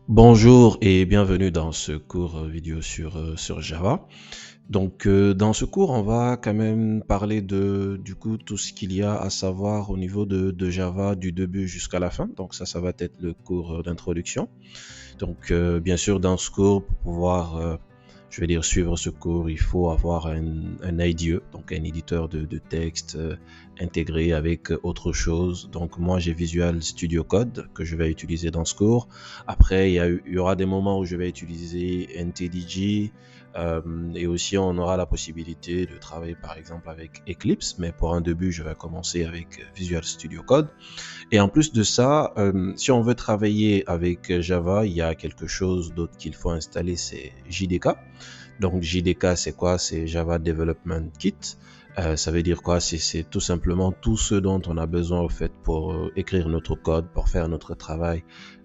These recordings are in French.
Bonjour et bienvenue dans ce cours vidéo sur Java. Dans ce cours, on va quand même parler de tout ce qu'il y a à savoir au niveau de Java du début jusqu'à la fin. Donc ça va être le cours d'introduction. Bien sûr, dans ce cours, pour pouvoir suivre ce cours, il faut avoir un IDE, donc un éditeur de texte intégré avec autre chose. Donc moi, j'ai Visual Studio Code que je vais utiliser dans ce cours. Après, il y aura des moments où je vais utiliser NTDG et aussi on aura la possibilité de travailler par exemple avec Eclipse, mais pour un début, je vais commencer avec Visual Studio Code. Et en plus de ça, si on veut travailler avec Java, il y a quelque chose d'autre qu'il faut installer, c'est JDK. Donc JDK, c'est quoi? C'est Java Development Kit. Ça veut dire quoi? C'est tout simplement tout ce dont on a besoin au fait pour écrire notre code, pour faire notre travail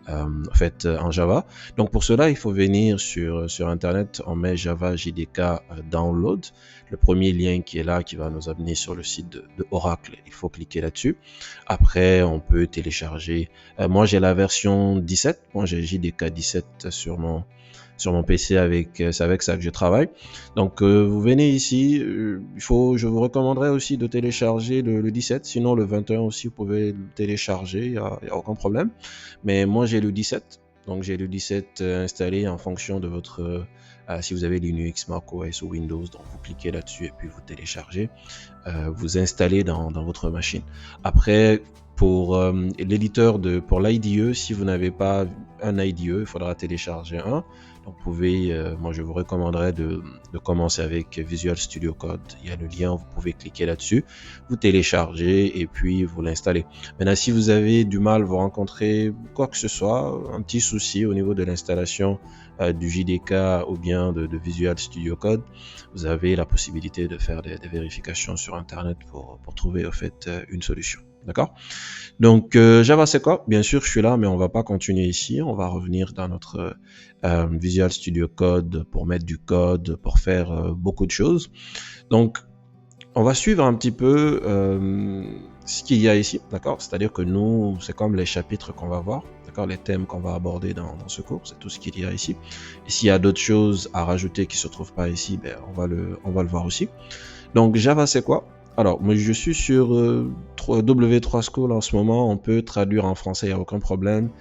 en Java. Donc pour cela, il faut venir sur Internet, on met Java JDK Download. Le premier lien qui est là, qui va nous amener sur le site de Oracle, il faut cliquer là-dessus. Après, on peut télécharger. Moi, j'ai la version 17. Moi, j'ai JDK 17 sur mon PC c'est avec ça que je travaille. Vous venez ici, je vous recommanderais aussi de télécharger le 17, sinon le 21 aussi, vous pouvez le télécharger, il y a aucun problème. Mais moi, j'ai le 17, donc j'ai le 17 installé en fonction de votre, si vous avez Linux, macOS ou Windows, donc vous cliquez là-dessus et puis vous téléchargez, vous installez dans votre machine. Après, pour pour l'IDE, si vous n'avez pas un IDE, il faudra télécharger un. Donc vous pouvez, moi je vous recommanderais de commencer avec Visual Studio Code. Il y a le lien, vous pouvez cliquer là-dessus, vous téléchargez et puis vous l'installez. Maintenant, si vous avez du mal, vous rencontrez quoi que ce soit, un petit souci au niveau de l'installation du JDK ou bien de Visual Studio Code, vous avez la possibilité de faire des vérifications sur Internet pour trouver au fait une solution. D'accord? Java, c'est quoi? Bien sûr, je suis là, mais on va pas continuer ici. On va revenir dans notre Visual Studio Code pour mettre du code, pour faire beaucoup de choses. Donc, on va suivre un petit peu ce qu'il y a ici, d'accord? C'est-à-dire que nous, c'est comme les chapitres qu'on va voir, d'accord? Les thèmes qu'on va aborder dans ce cours, c'est tout ce qu'il y a ici. Et s'il y a d'autres choses à rajouter qui se trouvent pas ici, ben, on va le voir aussi. Donc, Java, c'est quoi? Alors, moi, je suis sur W3 School en ce moment. On peut traduire en français, il n'y a aucun problème.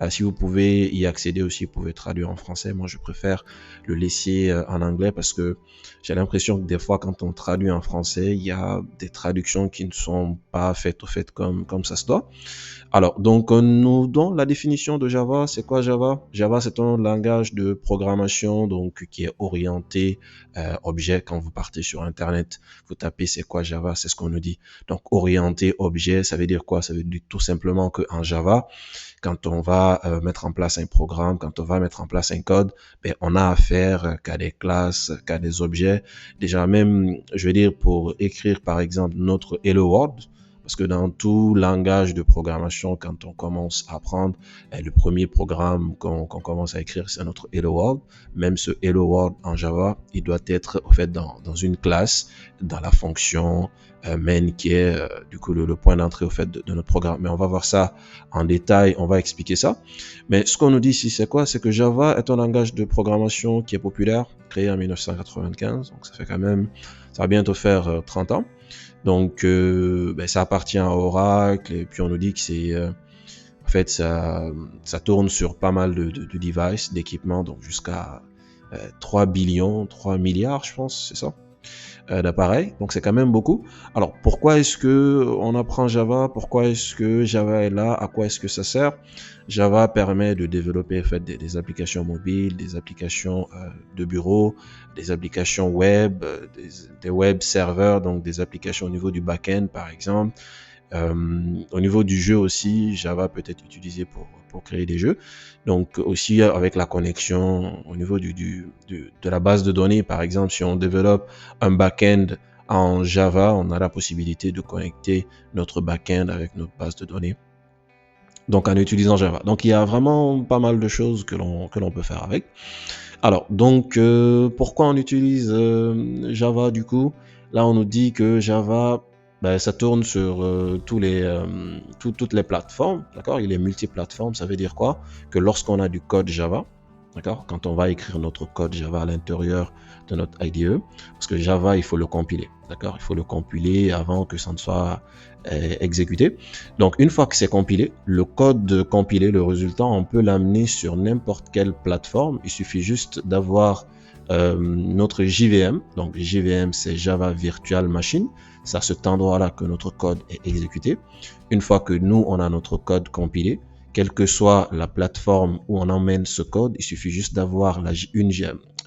Si vous pouvez y accéder aussi, vous pouvez traduire en français. Moi, je préfère le laisser en anglais parce que j'ai l'impression que des fois, quand on traduit en français, il y a des traductions qui ne sont pas faites au fait comme ça se doit. Alors, nous donnons la définition de Java. C'est quoi Java? Java, c'est un langage de programmation donc qui est orienté objet. Quand vous partez sur Internet, vous tapez c'est quoi Java, c'est ce qu'on nous dit. Donc, orienté objet, ça veut dire quoi? Ça veut dire tout simplement que en Java, quand on va mettre en place un programme, quand on va mettre en place un code, ben, on a affaire qu'à des classes, qu'à des objets. Déjà même, je veux dire, pour écrire par exemple notre Hello World, parce que dans tout langage de programmation, quand on commence à apprendre, le premier programme qu'on commence à écrire, c'est notre Hello World. Même ce Hello World en Java, il doit être en fait dans une classe, dans la fonction main qui est du coup le point d'entrée au fait de notre programme. Mais on va voir ça en détail, on va expliquer ça. Mais ce qu'on nous dit ici, c'est quoi? C'est que Java est un langage de programmation qui est populaire, créé en 1995. Donc ça fait quand même, ça va bientôt faire 30 ans. Ça appartient à Oracle et puis on nous dit que c'est en fait ça tourne sur pas mal de devices, d'équipements, donc jusqu'à 3 billions, 3 milliards je pense, c'est ça, d'appareils. Donc c'est quand même beaucoup. Alors pourquoi est-ce que on apprend Java? Pourquoi est-ce que Java est là? À quoi est-ce que ça sert? Java permet de développer en fait des applications mobiles, des applications de bureau, des applications web, des web serveurs, donc des applications au niveau du back-end par exemple. Au niveau du jeu aussi, Java peut être utilisé pour créer des jeux. Donc aussi avec la connexion au niveau de la base de données, par exemple, si on développe un back-end en Java, on a la possibilité de connecter notre back-end avec notre base de données. Donc en utilisant Java. Donc il y a vraiment pas mal de choses que l'on peut faire avec. Alors pourquoi on utilise Java du coup? Là on nous dit que Java ben, ça tourne sur toutes les plateformes, d'accord? Il est multiplateforme, ça veut dire quoi? Que lorsqu'on a du code Java, d'accord? Quand on va écrire notre code Java à l'intérieur de notre IDE, parce que Java, il faut le compiler, d'accord? Il faut le compiler avant que ça ne soit exécuté. Donc, une fois que c'est compilé, le code compilé, le résultat, on peut l'amener sur n'importe quelle plateforme. Il suffit juste d'avoir notre JVM. Donc, JVM, c'est Java Virtual Machine. C'est à cet endroit-là que notre code est exécuté. Une fois que nous, on a notre code compilé, quelle que soit la plateforme où on emmène ce code, il suffit juste d'avoir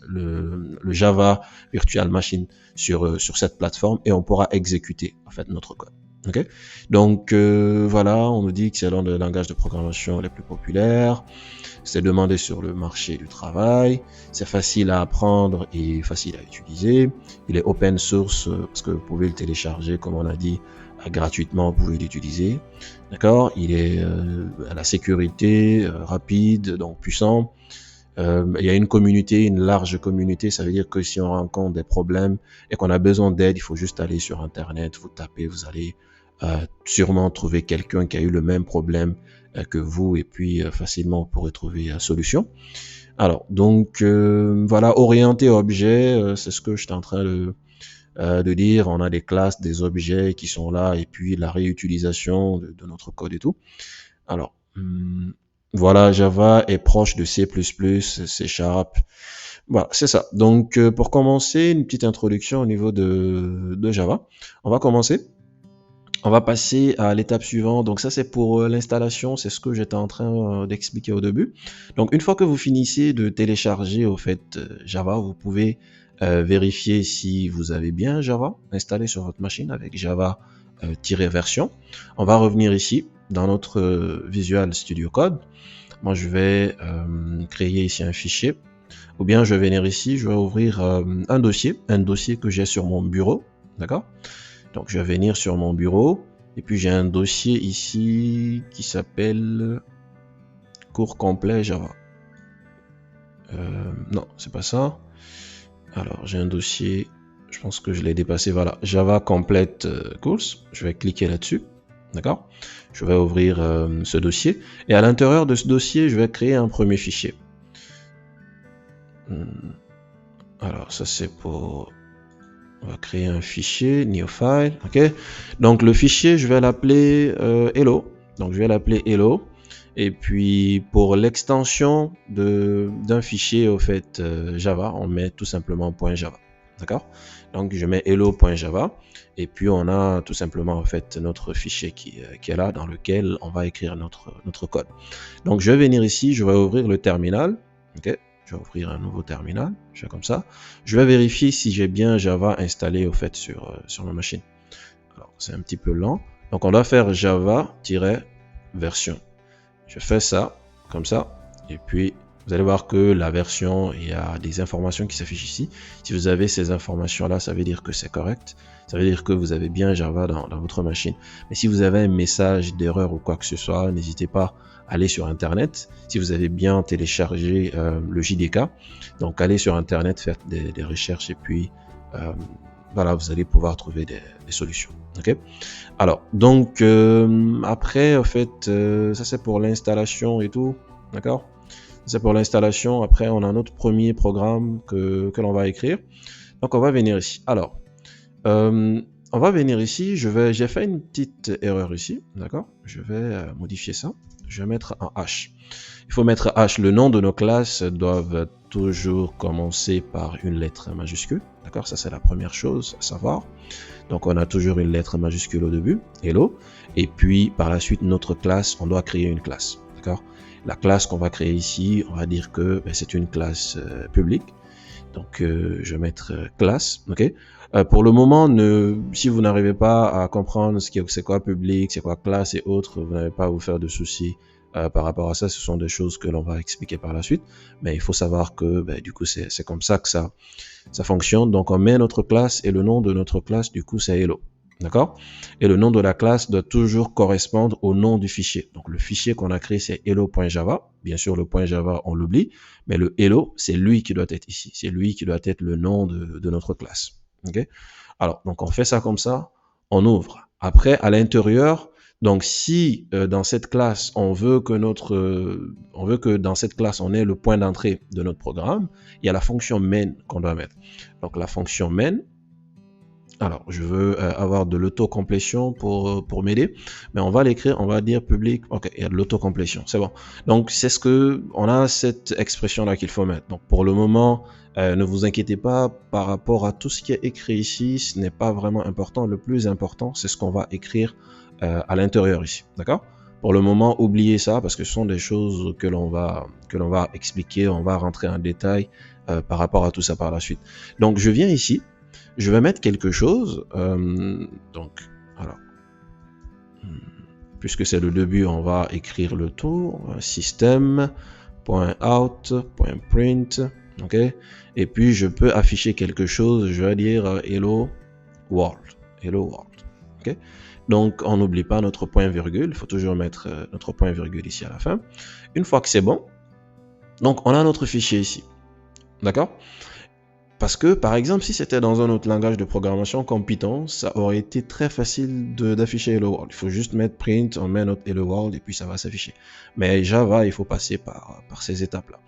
le Java Virtual Machine sur cette plateforme et on pourra exécuter en fait notre code. Okay. Donc voilà, on nous dit que c'est l'un des langages de programmation les plus populaires. C'est demandé sur le marché du travail. C'est facile à apprendre et facile à utiliser. Il est open source parce que vous pouvez le télécharger, comme on a dit, gratuitement. Vous pouvez l'utiliser. D'accord. Il est à la sécurité, rapide, donc puissant. Il y a une communauté, une large communauté. Ça veut dire que si on rencontre des problèmes et qu'on a besoin d'aide, il faut juste aller sur Internet, vous tapez, vous allez sûrement trouver quelqu'un qui a eu le même problème que vous et puis facilement vous pourrez trouver la solution. Alors, donc voilà, orienté objet, c'est ce que je suis en train de dire. On a des classes, des objets qui sont là et puis la réutilisation de notre code et tout. Alors, voilà, Java est proche de C++, C Sharp. Voilà, c'est ça. Donc, pour commencer, une petite introduction au niveau de Java. On va commencer. On va passer à l'étape suivante. Donc ça, c'est pour l'installation. C'est ce que j'étais en train d'expliquer au début. Donc, une fois que vous finissez de télécharger au fait Java, vous pouvez vérifier si vous avez bien Java installé sur votre machine avec Java-version. On va revenir ici dans notre Visual Studio Code. Moi, je vais créer ici un fichier. Ou bien, je vais venir ici, je vais ouvrir un dossier que j'ai sur mon bureau. D'accord? Donc, je vais venir sur mon bureau. Et puis, j'ai un dossier ici qui s'appelle cours complet Java. Non, c'est pas ça. Alors, j'ai un dossier, je pense que je l'ai dépassé. Voilà, Java Complete Course. Je vais cliquer là-dessus. D'accord? Je vais ouvrir ce dossier. Et à l'intérieur de ce dossier, je vais créer un premier fichier. Alors, ça, c'est pour... On va créer un fichier, new file, ok. Donc le fichier, je vais l'appeler hello. Donc je vais l'appeler hello. Et puis pour l'extension d'un fichier au fait Java, on met tout simplement .java, d'accord. Donc je mets hello.java et puis on a tout simplement en fait notre fichier qui est là dans lequel on va écrire notre code. Donc je vais venir ici, je vais ouvrir le terminal, ok. Je vais ouvrir un nouveau terminal, je fais comme ça. Je vais vérifier si j'ai bien Java installé au fait sur ma machine. Alors, c'est un petit peu lent. Donc, on doit faire Java-version. Je fais ça, comme ça. Et puis, vous allez voir que la version, il y a des informations qui s'affichent ici. Si vous avez ces informations-là, ça veut dire que c'est correct. Ça veut dire que vous avez bien Java dans votre machine. Mais si vous avez un message d'erreur ou quoi que ce soit, n'hésitez pas à aller sur Internet. Si vous avez bien téléchargé le JDK, donc allez sur Internet, faites des recherches et puis voilà, vous allez pouvoir trouver des solutions. Ok. Alors, donc après, en fait, ça c'est pour l'installation et tout, d'accord. C'est pour l'installation. Après, on a notre premier programme que l'on va écrire. Donc, on va venir ici. Alors, on va venir ici. J'ai fait une petite erreur ici, d'accord. Je vais modifier ça. Je vais mettre un H. Il faut mettre H. Le nom de nos classes doivent toujours commencer par une lettre majuscule, d'accord. Ça, c'est la première chose à savoir. Donc, on a toujours une lettre majuscule au début, hello. Et puis, par la suite, notre classe, on doit créer une classe, d'accord. La classe qu'on va créer ici, on va dire que c'est une classe publique. Donc, je vais mettre classe, ok. Pour le moment, si vous n'arrivez pas à comprendre c'est quoi public, c'est quoi classe et autres, vous n'avez pas à vous faire de soucis par rapport à ça. Ce sont des choses que l'on va expliquer par la suite. Mais il faut savoir que du coup, c'est comme ça que ça fonctionne. Donc, on met notre classe et le nom de notre classe, du coup, c'est hello. D'accord? Et le nom de la classe doit toujours correspondre au nom du fichier. Donc, le fichier qu'on a créé, c'est hello.java. Bien sûr, le .java, on l'oublie. Mais le hello, c'est lui qui doit être ici. C'est lui qui doit être le nom de notre classe. Ok? Alors, donc, on fait ça comme ça. on ouvre. Après, à l'intérieur, donc si dans cette classe, on veut que dans cette classe, on ait le point d'entrée de notre programme, il y a la fonction main qu'on doit mettre. Donc la fonction main, alors je veux avoir de l'autocomplétion pour m'aider, mais on va l'écrire, on va dire public, ok, il y a de l'autocomplétion, c'est bon. Donc c'est ce que, on a cette expression là qu'il faut mettre. Donc pour le moment, ne vous inquiétez pas par rapport à tout ce qui est écrit ici, ce n'est pas vraiment important. Le plus important, c'est ce qu'on va écrire à l'intérieur ici, d'accord? Pour le moment, oubliez ça parce que ce sont des choses que l'on va expliquer, on va rentrer en détail par rapport à tout ça par la suite. Donc je viens ici, je vais mettre quelque chose, donc alors puisque c'est le début, on va écrire le tour, system.out.print, ok, et puis je peux afficher quelque chose, je vais dire hello world, ok. Donc on n'oublie pas notre point virgule, il faut toujours mettre notre point virgule ici à la fin. Une fois que c'est bon, donc on a notre fichier ici, d'accord. Parce que, par exemple, si c'était dans un autre langage de programmation comme Python, ça aurait été très facile d'afficher Hello World. Il faut juste mettre print, on met notre Hello World et puis ça va s'afficher. Mais Java, il faut passer par ces étapes-là.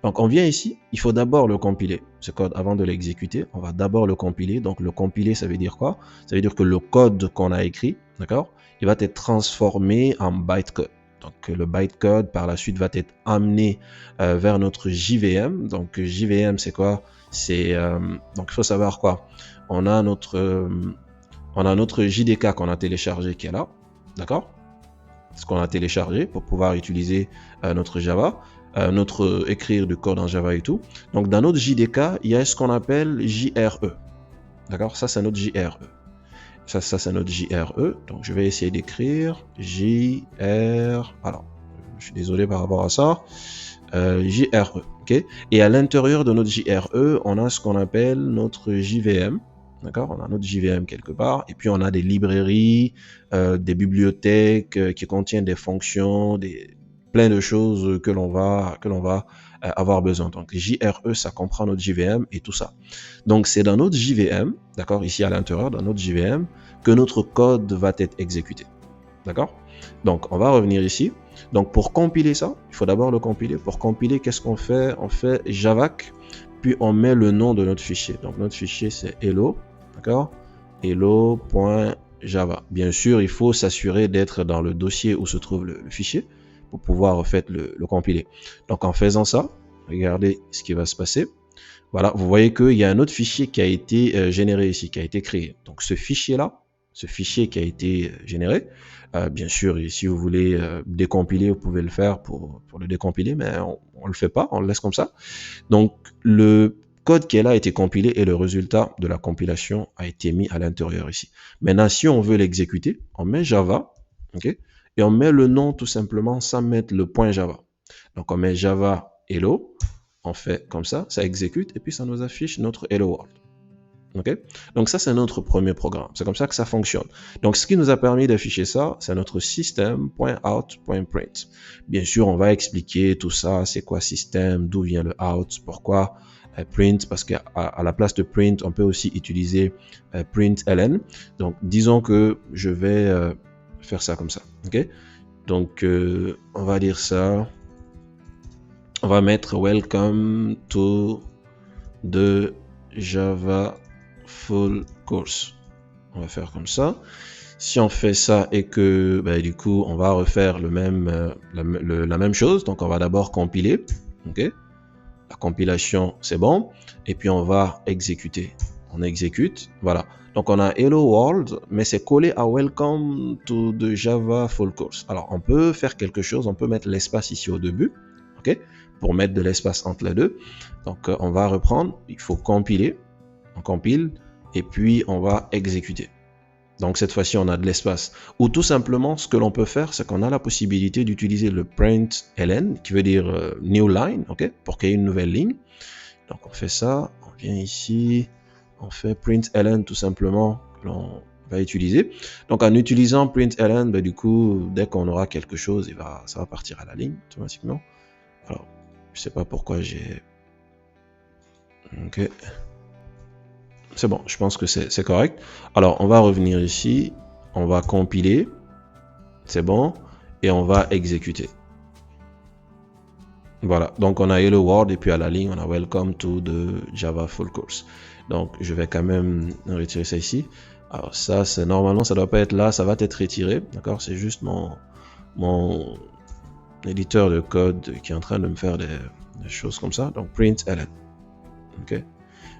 Donc, on vient ici, il faut d'abord le compiler. Ce code, avant de l'exécuter, on va d'abord le compiler. Donc, le compiler, ça veut dire quoi? Ça veut dire que le code qu'on a écrit, d'accord, il va être transformé en bytecode. Donc, le bytecode, par la suite, va être amené vers notre JVM. Donc, JVM, c'est quoi? C'est donc il faut savoir quoi. On a notre JDK qu'on a téléchargé qui est là, d'accord? Ce qu'on a téléchargé pour pouvoir utiliser notre Java, écrire du code en Java et tout. Donc dans notre JDK, il y a ce qu'on appelle JRE, d'accord? Ça c'est notre JRE. Ça c'est notre JRE. Donc je vais essayer d'écrire JR. Alors, je suis désolé par rapport à ça. JRE, ok. Et à l'intérieur de notre JRE, on a ce qu'on appelle notre JVM, d'accord. On a notre JVM quelque part, et puis on a des librairies, des bibliothèques qui contiennent des fonctions, plein de choses que l'on va avoir besoin. Donc JRE, ça comprend notre JVM et tout ça. Donc c'est dans notre JVM, d'accord, ici à l'intérieur, dans notre JVM, que notre code va être exécuté, d'accord. Donc on va revenir ici. Donc pour compiler ça, il faut d'abord le compiler. Pour compiler, qu'est-ce qu'on fait? On fait javac, puis on met le nom de notre fichier. Donc notre fichier c'est hello, d'accord? Hello.java. Bien sûr, il faut s'assurer d'être dans le dossier où se trouve le fichier pour pouvoir en fait le compiler. Donc en faisant ça, regardez ce qui va se passer. Voilà, vous voyez qu'il y a un autre fichier qui a été généré ici, qui a été créé. Donc ce fichier-là, ce fichier qui a été généré, bien sûr, si vous voulez décompiler, vous pouvez le faire pour le décompiler, mais on le fait pas, on le laisse comme ça. Donc le code qui est là a été compilé et le résultat de la compilation a été mis à l'intérieur ici. Maintenant, si on veut l'exécuter, on met Java, ok, et on met le nom tout simplement sans mettre le point Java. Donc on met Java hello, on fait comme ça exécute et puis ça nous affiche notre hello world. Ok, donc ça c'est notre premier programme, c'est comme ça que ça fonctionne. Donc ce qui nous a permis d'afficher ça, c'est notre system.out.print. Bien sûr, on va expliquer tout ça, c'est quoi system, d'où vient le out, pourquoi print, parce qu'à la place de print, on peut aussi utiliser println. Donc disons que je vais faire ça comme ça. Ok, donc on va dire ça. On va mettre welcome to the Java full course. On va faire comme ça. Si on fait ça et que du coup on va refaire la même chose, donc on va d'abord compiler, ok, la compilation c'est bon, et puis on va exécuter. On exécute, voilà. Donc on a hello world, mais c'est collé à welcome to the Java full course. Alors on peut faire quelque chose, on peut mettre l'espace ici au début, ok, pour mettre de l'espace entre les deux. Donc on va reprendre, il faut compiler, on compile et puis on va exécuter. Donc cette fois-ci on a de l'espace. Ou tout simplement ce que l'on peut faire, c'est qu'on a la possibilité d'utiliser le println qui veut dire new line, ok, pour qu'il y ait une nouvelle ligne. Donc on fait ça, on vient ici, on fait println tout simplement que l'on va utiliser. Donc en utilisant println, du coup dès qu'on aura quelque chose, ça va partir à la ligne automatiquement. Alors je sais pas pourquoi j'ai... Ok. C'est bon, je pense que c'est correct. Alors, on va revenir ici, on va compiler, c'est bon, et on va exécuter. Voilà, donc on a Hello World et puis à la ligne, on a Welcome to the Java Full Course. Donc, je vais quand même retirer ça ici. Alors ça, c'est normalement, ça doit pas être là, ça va être retiré, d'accord? C'est juste mon éditeur de code qui est en train de me faire des choses comme ça. Donc, print ln. Ok,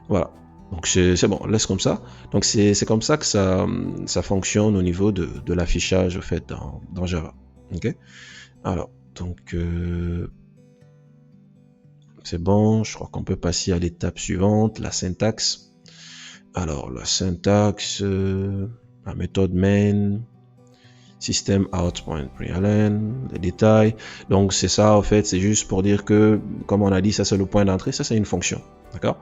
voilà. Donc c'est bon, laisse comme ça. Donc c'est comme ça que ça fonctionne au niveau de l'affichage au fait dans Java. Ok. Alors donc c'est bon. Je crois qu'on peut passer à l'étape suivante, la syntaxe. Alors la syntaxe, la méthode main, system out.println, les détails. Donc c'est ça en fait. C'est juste pour dire que comme on a dit, ça c'est le point d'entrée. Ça c'est une fonction. D'accord.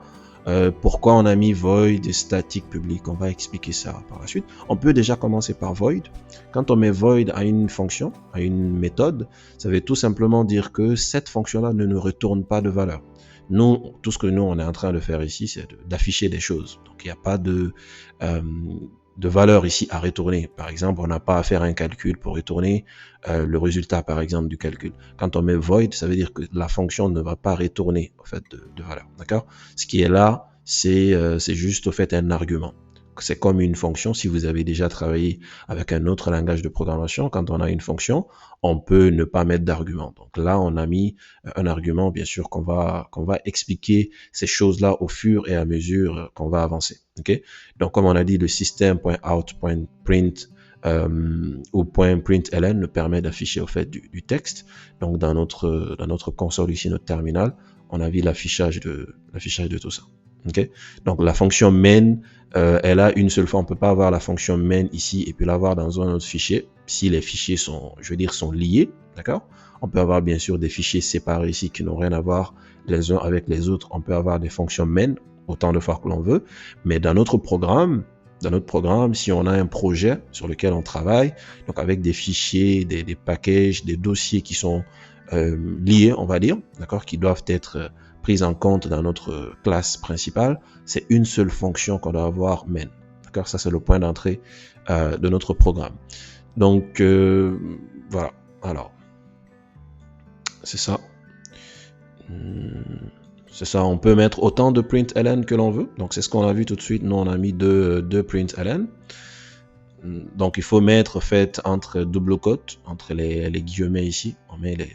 Pourquoi on a mis void et statique public, on va expliquer ça par la suite. On peut déjà commencer par void. Quand on met void à une fonction, à une méthode, ça veut tout simplement dire que cette fonction-là ne nous retourne pas de valeur. Nous, tout ce que nous on est en train de faire ici, c'est d'afficher des choses. Donc il n'y a pas de valeur ici à retourner. Par exemple, on n'a pas à faire un calcul pour retourner le résultat, par exemple, du calcul. Quand on met void, ça veut dire que la fonction ne va pas retourner au fait de valeur. D'accord? Ce qui est là, c'est juste au fait un argument. C'est comme une fonction. Si vous avez déjà travaillé avec un autre langage de programmation, quand on a une fonction, on peut ne pas mettre d'argument. Donc là, on a mis un argument, bien sûr, qu'on va expliquer ces choses-là au fur et à mesure qu'on va avancer. Ok? Donc, comme on a dit, le system.out.print ou .println nous permet d'afficher au fait du texte. Donc, dans notre console ici, notre terminal, on a vu l'affichage de tout ça. Ok? Donc, la fonction main, elle a une seule fois. On peut pas avoir la fonction main ici et puis l'avoir dans un autre fichier si les fichiers sont, je veux dire, sont liés. D'accord? On peut avoir bien sûr des fichiers séparés ici qui n'ont rien à voir les uns avec les autres. On peut avoir des fonctions main autant de fois que l'on veut, mais dans notre programme, si on a un projet sur lequel on travaille, donc avec des fichiers, des packages, des dossiers qui sont liés, on va dire, d'accord, qui doivent être pris en compte dans notre classe principale, c'est une seule fonction qu'on doit avoir main. D'accord, ça c'est le point d'entrée de notre programme. Donc voilà. Alors c'est ça. C'est ça, on peut mettre autant de println que l'on veut. Donc c'est ce qu'on a vu tout de suite. Nous on a mis deux println. Donc il faut mettre fait entre double quotes, entre les guillemets ici. On met les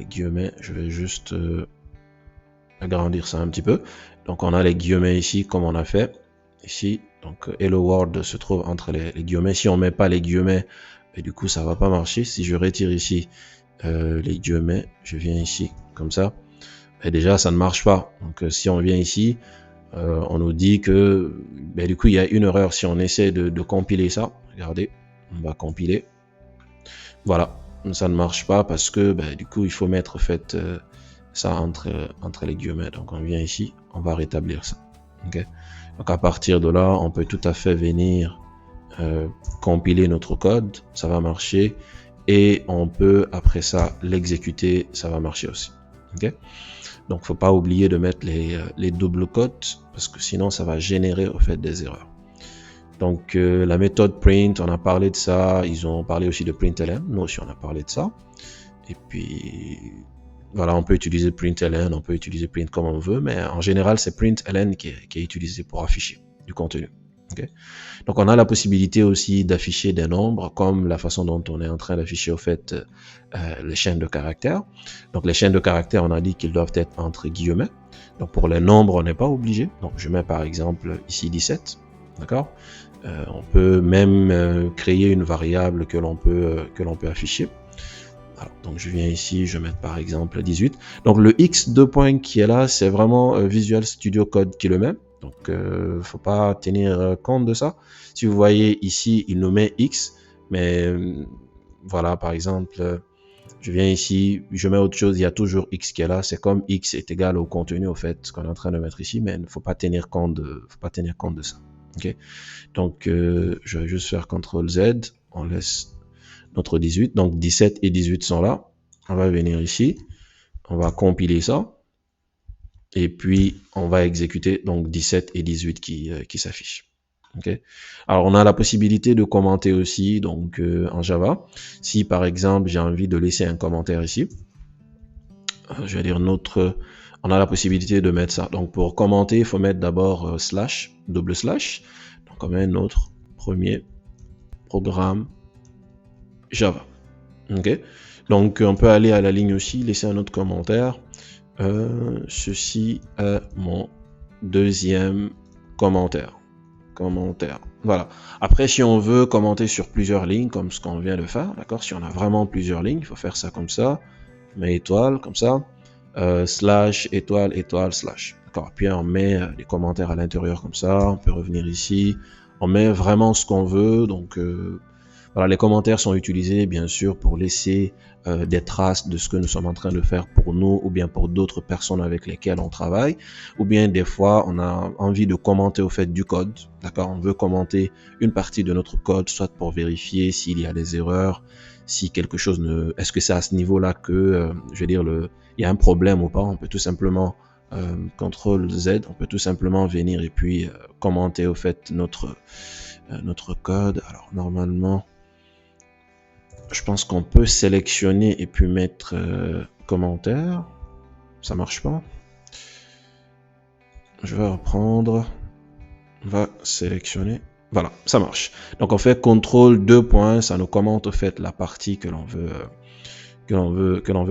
guillemets. Je vais juste agrandir ça un petit peu. Donc on a les guillemets ici comme on a fait ici. Donc hello world se trouve entre les guillemets. Si on met pas les guillemets, et du coup ça va pas marcher. Si je retire ici les guillemets, je viens ici comme ça. Et déjà ça ne marche pas. Donc si on vient ici, on nous dit que du coup il y a une erreur si on essaie de compiler ça. Regardez, on va compiler. Voilà, ça ne marche pas parce que du coup il faut mettre fait ça entre les guillemets. Donc on vient ici, on va rétablir ça. Okay. Donc à partir de là, on peut tout à fait venir compiler notre code, ça va marcher, et on peut après ça l'exécuter, ça va marcher aussi. Okay. Donc faut pas oublier de mettre les double quotes parce que sinon ça va générer au fait des erreurs. Donc la méthode print, on a parlé de ça, ils ont parlé aussi de println, nous aussi on a parlé de ça. Et puis voilà, on peut utiliser println, on peut utiliser print comme on veut, mais en général c'est println qui est utilisé pour afficher du contenu. Okay. Donc on a la possibilité aussi d'afficher des nombres comme la façon dont on est en train d'afficher au fait les chaînes de caractères. Donc les chaînes de caractères, on a dit qu'ils doivent être entre guillemets. Donc pour les nombres, on n'est pas obligé. Donc je mets par exemple ici 17. D'accord. On peut même créer une variable que l'on peut afficher. Alors, donc je viens ici, je vais mettre par exemple 18. Donc le X2 qui est là, c'est vraiment Visual Studio Code qui le met. Donc faut pas tenir compte de ça. Si vous voyez ici, il nous met X, mais voilà, par exemple, je viens ici, je mets autre chose, il y a toujours X qui est là. C'est comme X est égal au contenu au fait qu'on est en train de mettre ici, mais il ne faut pas tenir compte de ça. Okay. Donc je vais juste faire CTRL Z, on laisse notre 18, donc 17 et 18 sont là. On va venir ici, on va compiler ça. Et puis, on va exécuter donc 17 et 18 qui s'affichent. Okay. Alors, on a la possibilité de commenter aussi donc en Java. Si par exemple, j'ai envie de laisser un commentaire ici, je vais dire on a la possibilité de mettre ça. Donc, pour commenter, il faut mettre d'abord slash, double slash. Donc, on met notre premier programme Java. Ok. Donc, on peut aller à la ligne aussi, laisser un autre commentaire. Ceci est mon deuxième commentaire. Voilà. Après, si on veut commenter sur plusieurs lignes, comme ce qu'on vient de faire, d'accord? Si on a vraiment plusieurs lignes, il faut faire ça comme ça. Mais étoile, comme ça. Slash, étoile, étoile, slash. D'accord? Puis on met les commentaires à l'intérieur comme ça. On peut revenir ici. On met vraiment ce qu'on veut. Donc, voilà, les commentaires sont utilisés, bien sûr, pour laisser des traces de ce que nous sommes en train de faire pour nous ou bien pour d'autres personnes avec lesquelles on travaille. Ou bien, des fois, on a envie de commenter au fait du code. D'accord? On veut commenter une partie de notre code, soit pour vérifier s'il y a des erreurs, si quelque chose ne... Est-ce que c'est à ce niveau-là que, je veux dire, il y a un problème ou pas? On peut tout simplement... CTRL Z, on peut tout simplement venir et puis commenter au fait notre code. Alors normalement, je pense qu'on peut sélectionner et puis mettre commentaire. Ça marche pas. Je vais reprendre. On va sélectionner. Voilà, ça marche. Donc on fait CTRL 2 points, ça nous commente au fait la partie que l'on veut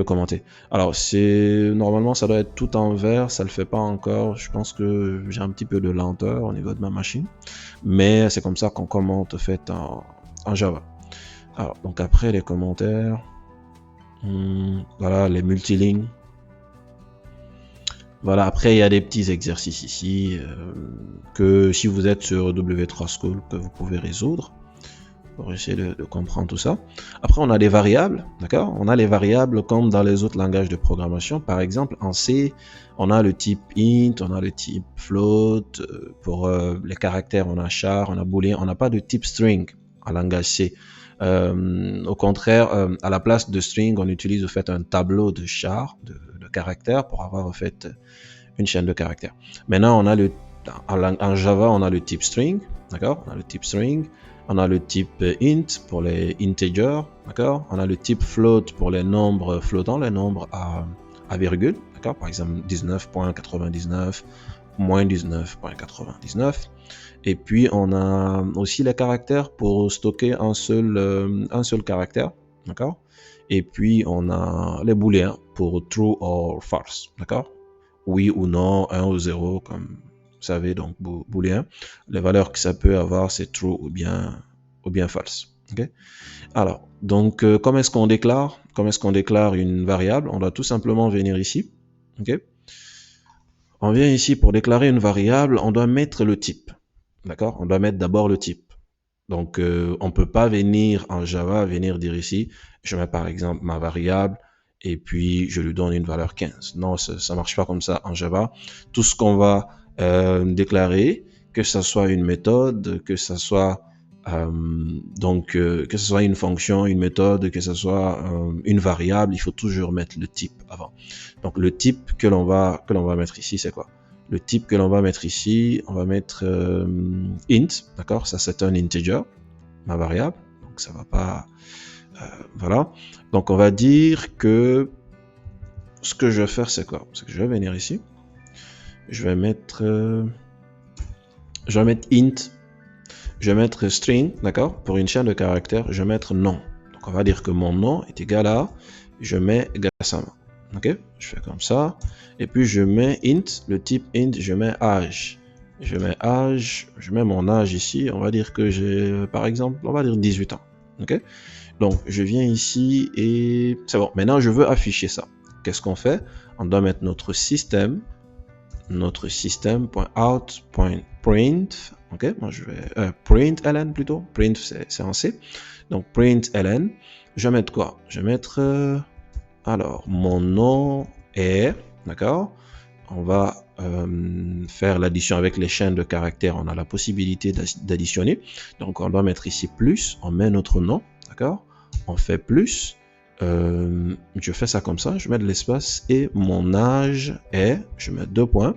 commenter. Alors c'est normalement ça doit être tout en vert, ça le fait pas encore. Je pense que j'ai un petit peu de lenteur au niveau de ma machine, mais c'est comme ça qu'on commente au fait en Java. Alors donc après les commentaires, voilà les multilignes. Voilà, après il y a des petits exercices ici que si vous êtes sur W3 School que vous pouvez résoudre pour essayer de comprendre tout ça. Après on a des variables, d'accord? On a les variables comme dans les autres langages de programmation. Par exemple en C, on a le type int, on a le type float. Pour les caractères, on a char, on a boolean. On n'a pas de type string en langage C. Au contraire, à la place de string, on utilise au fait un tableau de char, de caractères pour avoir au fait une chaîne de caractères. Maintenant, on a en Java, on a le type string, d'accord? On a le type string, on a le type int pour les integers, d'accord? On a le type float pour les nombres flottants, les nombres à virgule, d'accord? Par exemple 19.99, moins 19.99. Et puis on a aussi les caractères pour stocker un seul caractère, d'accord? Et puis on a les booléens pour true or false, d'accord? Oui ou non, 1 ou 0, comme vous savez, donc booléen. Les valeurs que ça peut avoir, c'est true ou bien false. Okay? Alors, donc, comment est-ce qu'on déclare une variable? On doit tout simplement venir ici. Okay? On vient ici pour déclarer une variable, on doit mettre le type. D'accord? On doit mettre d'abord le type. Donc, on peut pas venir en Java, venir dire ici, je mets par exemple ma variable et puis je lui donne une valeur 15. Non, ça marche pas comme ça en Java. Tout ce qu'on va déclarer, que ce soit une méthode, que ce soit que ce soit une fonction, une méthode, que ce soit une variable, il faut toujours mettre le type avant. Donc, le type que l'on va mettre ici, c'est quoi? Le type que l'on va mettre ici, on va mettre int, d'accord? Ça, c'est un integer, ma variable. Donc, ça va pas... voilà. Donc, on va dire que ce que je vais faire, c'est quoi? C'est que je vais venir ici. Je vais mettre int. Je vais mettre string, d'accord? Pour une chaîne de caractères, je vais mettre nom. Donc, on va dire que mon nom est égal à... Je mets Gassama. Ok, je fais comme ça. Et puis je mets int, le type int, je mets âge. Je mets mon âge ici. On va dire que j'ai, par exemple, on va dire 18 ans. Ok, donc je viens ici et c'est bon. Maintenant, je veux afficher ça. Qu'est-ce qu'on fait? On doit mettre notre système.out.print. Ok, moi je vais println plutôt. Print c'est en C. Donc println. Je vais mettre quoi? Je vais mettre alors, mon nom est, d'accord? On va faire l'addition avec les chaînes de caractères. On a la possibilité d'additionner. Donc, on doit mettre ici plus. On met notre nom, d'accord? On fait plus. je fais ça comme ça, je mets de l'espace et mon âge est, je mets 2 points,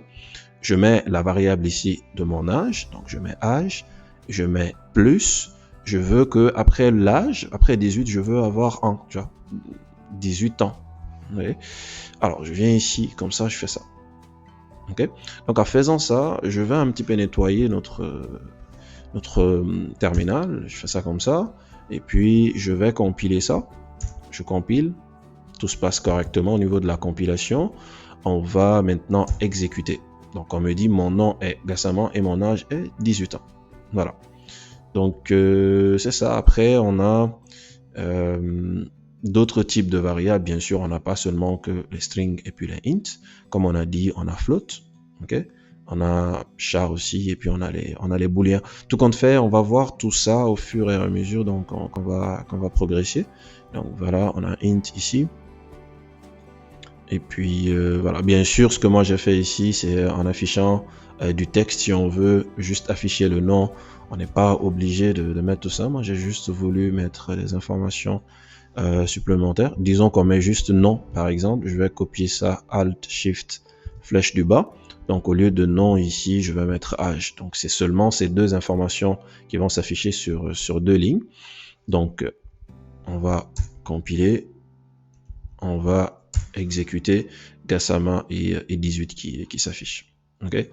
je mets la variable ici de mon âge, donc je mets âge, je mets plus, je veux que après l'âge, après 18, je veux avoir un, tu vois, 18 ans. Oui. Alors je viens ici, comme ça je fais ça. Ok. Donc en faisant ça, je vais un petit peu nettoyer notre terminal, je fais ça comme ça, et puis je vais compiler ça. Je compile, tout se passe correctement au niveau de la compilation. On va maintenant exécuter. Donc on me dit mon nom est Gassama et mon âge est 18 ans. Voilà. Donc c'est ça. Après on a d'autres types de variables. Bien sûr, on n'a pas seulement que les strings et puis les int. Comme on a dit, on a float. Ok. On a char aussi et puis on a les booléens. Tout compte fait, on va voir tout ça au fur et à mesure donc qu'on va progresser. Donc voilà, on a int ici. Et puis voilà, bien sûr, ce que moi j'ai fait ici, c'est en affichant du texte. Si on veut juste afficher le nom, on n'est pas obligé de mettre tout ça. Moi, j'ai juste voulu mettre des informations supplémentaires. Disons qu'on met juste nom, par exemple. Je vais copier ça, Alt, Shift, flèche du bas. Donc, au lieu de nom ici, je vais mettre âge. Donc, c'est seulement ces deux informations qui vont s'afficher sur 2 lignes. Donc, on va compiler. On va exécuter Gassama et 18 qui s'affiche. Ok.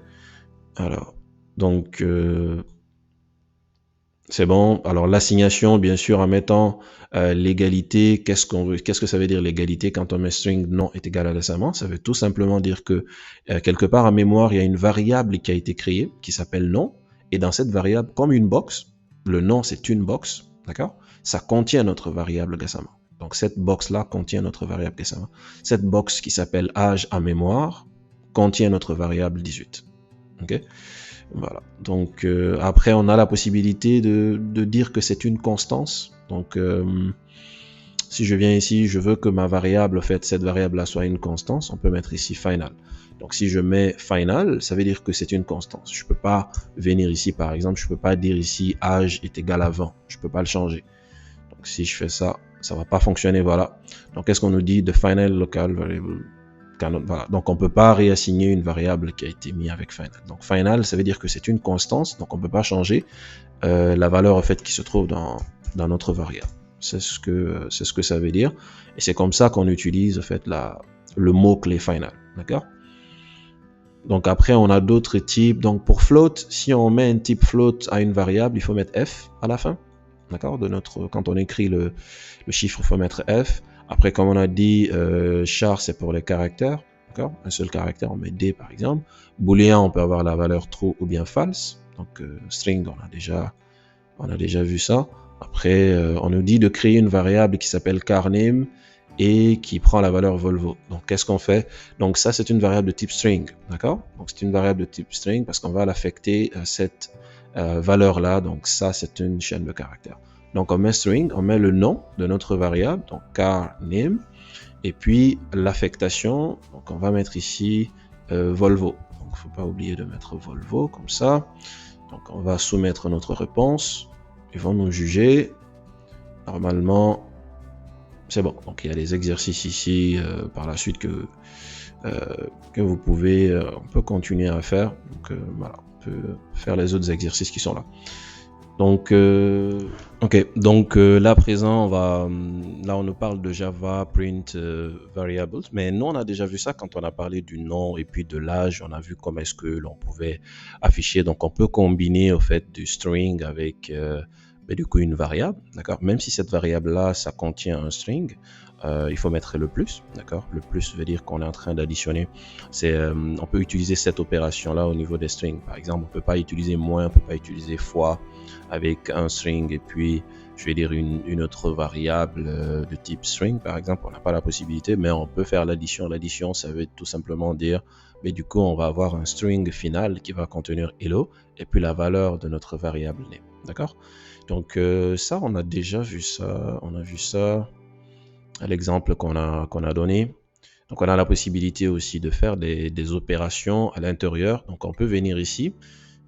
Alors, donc c'est bon. Alors l'assignation, bien sûr, en mettant l'égalité, qu'est-ce que ça veut dire l'égalité quand on met string non est égal à Gassama? Ça veut tout simplement dire que quelque part en mémoire, il y a une variable qui a été créée qui s'appelle nom, et dans cette variable, comme une box, le nom c'est une box, d'accord? Ça contient notre variable Gassama. Donc cette box-là contient notre variable Gassama. Cette box qui s'appelle âge en mémoire contient notre variable 18. Ok. Voilà. Donc après, on a la possibilité de dire que c'est une constance. Donc si je viens ici, je veux que ma variable, en fait, cette variable-là soit une constance, on peut mettre ici final. Donc si je mets final, ça veut dire que c'est une constance. Je peux pas venir ici, par exemple, je peux pas dire ici âge est égal à 20. Je peux pas le changer. Donc si je fais ça, ça va pas fonctionner, voilà. Donc qu'est-ce qu'on nous dit? The final local variable cannot, voilà. Donc on peut pas réassigner une variable qui a été mise avec final. Donc final, ça veut dire que c'est une constance, donc on peut pas changer la valeur en fait qui se trouve dans notre variable. C'est ce que ça veut dire, et c'est comme ça qu'on utilise en fait le mot clé final, d'accord? Donc après on a d'autres types. Donc pour float, si on met un type float à une variable, il faut mettre f à la fin. D'accord, quand on écrit le chiffre, il faut mettre F. Après, comme on a dit, char, c'est pour les caractères. D'accord, un seul caractère, on met D par exemple. Booléen, on peut avoir la valeur true ou bien false. Donc, string, on a déjà vu ça. Après, on nous dit de créer une variable qui s'appelle carname et qui prend la valeur Volvo. Donc, qu'est-ce qu'on fait? Donc, ça, c'est une variable de type string. D'accord? Donc, c'est une variable de type string parce qu'on va l'affecter cette valeur-là. Donc, ça, c'est une chaîne de caractères. Donc, on met string, on met le nom de notre variable, donc carname, et puis l'affectation. Donc, on va mettre ici Volvo. Donc, il ne faut pas oublier de mettre Volvo comme ça. Donc, on va soumettre notre réponse. Ils vont nous juger. Normalement, c'est bon. Donc, il y a les exercices ici par la suite que vous pouvez, on peut continuer à faire. Donc, voilà, on peut faire les autres exercices qui sont là. Donc, ok. Donc là, présent, là, on nous parle de Java print variables, mais nous, on a déjà vu ça quand on a parlé du nom et puis de l'âge. On a vu comment est-ce que l'on pouvait afficher. Donc, on peut combiner au fait du string avec du coup une variable, d'accord. Même si cette variable-là, ça contient un string, il faut mettre le plus, d'accord. Le plus veut dire qu'on est en train d'additionner. On peut utiliser cette opération-là au niveau des strings. Par exemple, on peut pas utiliser moins, on peut pas utiliser fois avec un string et puis je vais dire une autre variable de type string, par exemple. On n'a pas la possibilité, mais on peut faire l'addition. L'addition, ça veut tout simplement dire, mais du coup, on va avoir un string final qui va contenir hello et puis la valeur de notre variable name, d'accord. Donc ça, on a déjà vu ça. On a vu ça à l'exemple qu'on a donné. Donc on a la possibilité aussi de faire des opérations à l'intérieur. Donc on peut venir ici.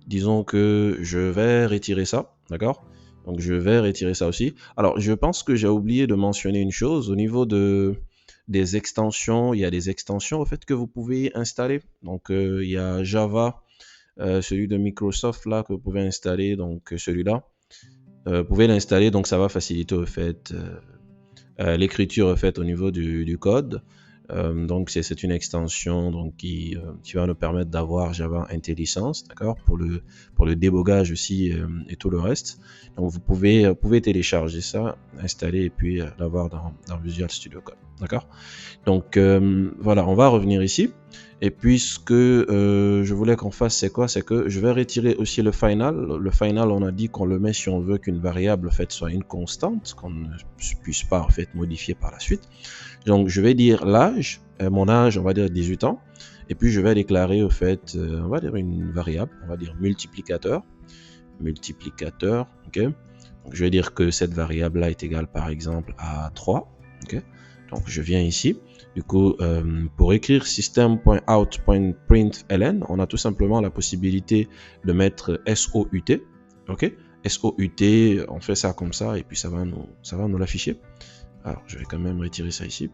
Disons que je vais retirer ça, d'accord. Donc, je vais retirer ça aussi. Alors, je pense que j'ai oublié de mentionner une chose. Au niveau des extensions, il y a des extensions au fait que vous pouvez installer. Donc, il y a Java, celui de Microsoft là que vous pouvez installer. Donc, celui-là, vous pouvez l'installer. Donc, ça va faciliter au fait l'écriture faite au niveau du code. Donc c'est une extension donc, qui va nous permettre d'avoir Java IntelliSense, d'accord, pour le débogage aussi et tout le reste. Donc vous pouvez télécharger ça, installer et puis l'avoir dans Visual Studio Code, d'accord. Donc voilà, on va revenir ici. Et puis ce que je voulais qu'on fasse, c'est quoi? C'est que je vais retirer aussi le final. Le final, on a dit qu'on le met si on veut qu'une variable en fait soit une constante, qu'on ne puisse pas en fait modifier par la suite. Donc je vais dire l'âge, mon âge, on va dire 18 ans. Et puis je vais déclarer au fait, on va dire une variable, on va dire multiplicateur, ok. Donc je vais dire que cette variable là est égale par exemple à 3, ok. Donc je viens ici. Du coup, pour écrire system.out.println, on a tout simplement la possibilité de mettre SOUT. Ok, SOUT, on fait ça comme ça et puis ça va nous l'afficher. Alors, je vais quand même retirer ça ici.